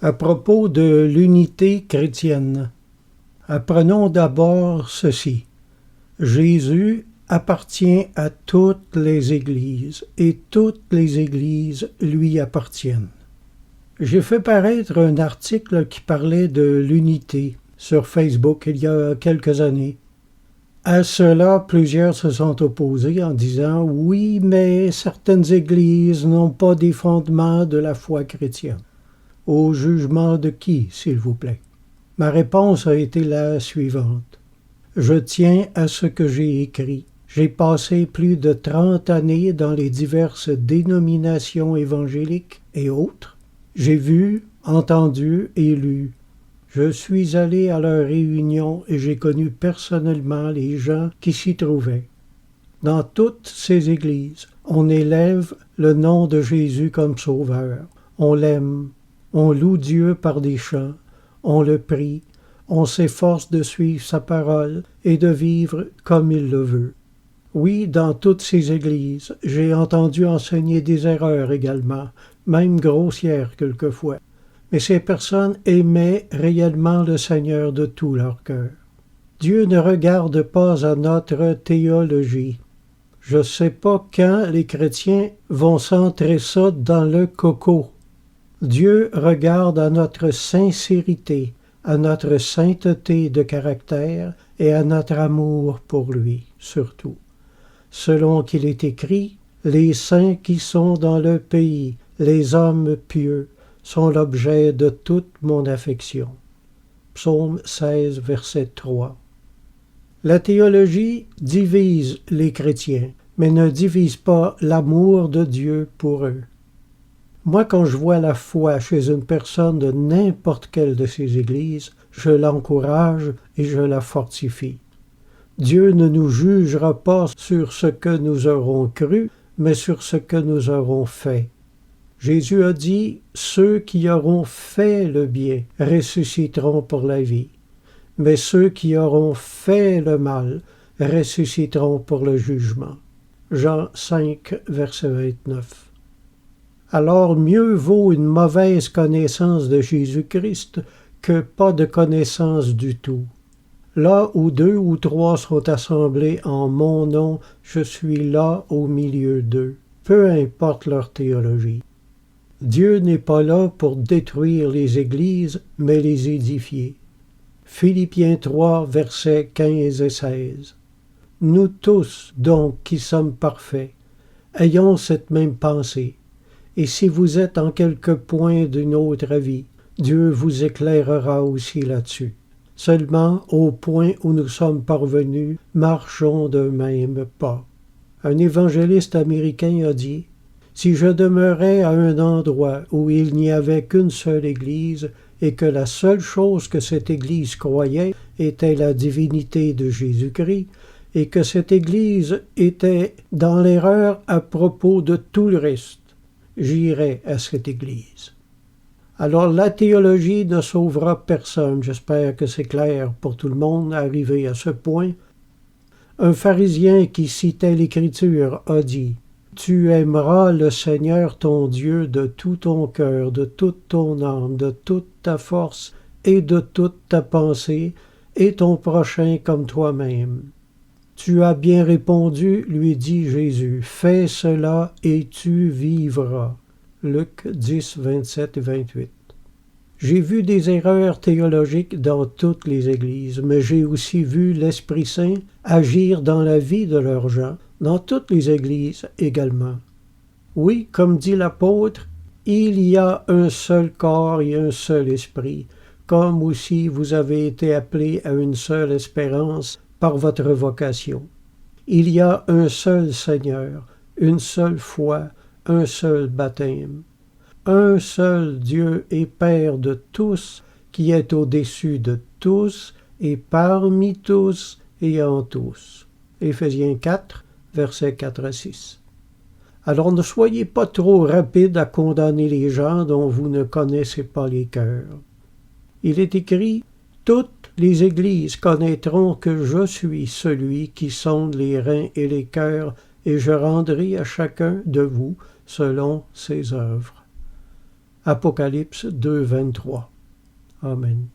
À propos de l'unité chrétienne, apprenons d'abord ceci. Jésus appartient à toutes les églises et toutes les églises lui appartiennent. J'ai fait paraître un article qui parlait de l'unité sur Facebook il y a quelques années. À cela, plusieurs se sont opposés en disant « Oui, mais certaines églises n'ont pas des fondements de la foi chrétienne. » Au jugement de qui, s'il vous plaît? Ma réponse a été la suivante. Je tiens à ce que j'ai écrit. J'ai passé plus de 30 années dans les diverses dénominations évangéliques et autres. J'ai vu, entendu et lu. Je suis allé à leurs réunions et j'ai connu personnellement les gens qui s'y trouvaient. Dans toutes ces églises, on élève le nom de Jésus comme sauveur. On l'aime, on loue Dieu par des chants, on le prie, on s'efforce de suivre sa parole et de vivre comme il le veut. Oui, dans toutes ces églises, j'ai entendu enseigner des erreurs également, même grossières quelquefois. Mais ces personnes aimaient réellement le Seigneur de tout leur cœur. Dieu ne regarde pas à notre théologie. Je ne sais pas quand les chrétiens vont centrer ça dans le coco. Dieu regarde à notre sincérité, à notre sainteté de caractère et à notre amour pour lui, surtout. Selon qu'il est écrit, les saints qui sont dans le pays, les hommes pieux, sont l'objet de toute mon affection. Psaume 16, verset 3. La théologie divise les chrétiens, mais ne divise pas l'amour de Dieu pour eux. Moi, quand je vois la foi chez une personne de n'importe quelle de ces églises, je l'encourage et je la fortifie. Dieu ne nous jugera pas sur ce que nous aurons cru, mais sur ce que nous aurons fait. Jésus a dit « Ceux qui auront fait le bien ressusciteront pour la vie, mais ceux qui auront fait le mal ressusciteront pour le jugement. » Jean 5, verset 29. Alors mieux vaut une mauvaise connaissance de Jésus-Christ que pas de connaissance du tout. Là où 2 ou 3 sont assemblés en mon nom, je suis là au milieu d'eux, peu importe leur théologie. Dieu n'est pas là pour détruire les églises, mais les édifier. Philippiens 3, versets 15 et 16. Nous tous, donc, qui sommes parfaits, ayons cette même pensée. Et si vous êtes en quelque point d'une autre avis, Dieu vous éclairera aussi là-dessus. Seulement, au point où nous sommes parvenus, marchons d'un même pas. Un évangéliste américain a dit « Si je demeurais à un endroit où il n'y avait qu'une seule Église et que la seule chose que cette Église croyait était la divinité de Jésus-Christ, et que cette Église était dans l'erreur à propos de tout le reste, j'irais à cette Église. » Alors la théologie ne sauvera personne, j'espère que c'est clair pour tout le monde arrivé à ce point. Un pharisien qui citait l'Écriture a dit « Tu aimeras le Seigneur ton Dieu de tout ton cœur, de toute ton âme, de toute ta force et de toute ta pensée, et ton prochain comme toi-même. » Tu as bien répondu, lui dit Jésus, fais cela et tu vivras. Luc 10, 27 et 28. J'ai vu des erreurs théologiques dans toutes les églises, mais j'ai aussi vu l'Esprit Saint agir dans la vie de leurs gens, dans toutes les églises également. Oui, comme dit l'apôtre, il y a un seul corps et un seul esprit, comme aussi vous avez été appelés à une seule espérance par votre vocation. Il y a un seul Seigneur, une seule foi, un seul baptême. Un seul Dieu et Père de tous, qui est au-dessus de tous et parmi tous et en tous. Éphésiens 4, versets 4 à 6. Alors ne soyez pas trop rapides à condamner les gens dont vous ne connaissez pas les cœurs. Il est écrit « Toutes les églises connaîtront que je suis celui qui sonde les reins et les cœurs, et je rendrai à chacun de vous selon ses œuvres. » Apocalypse 2, 23. Amen.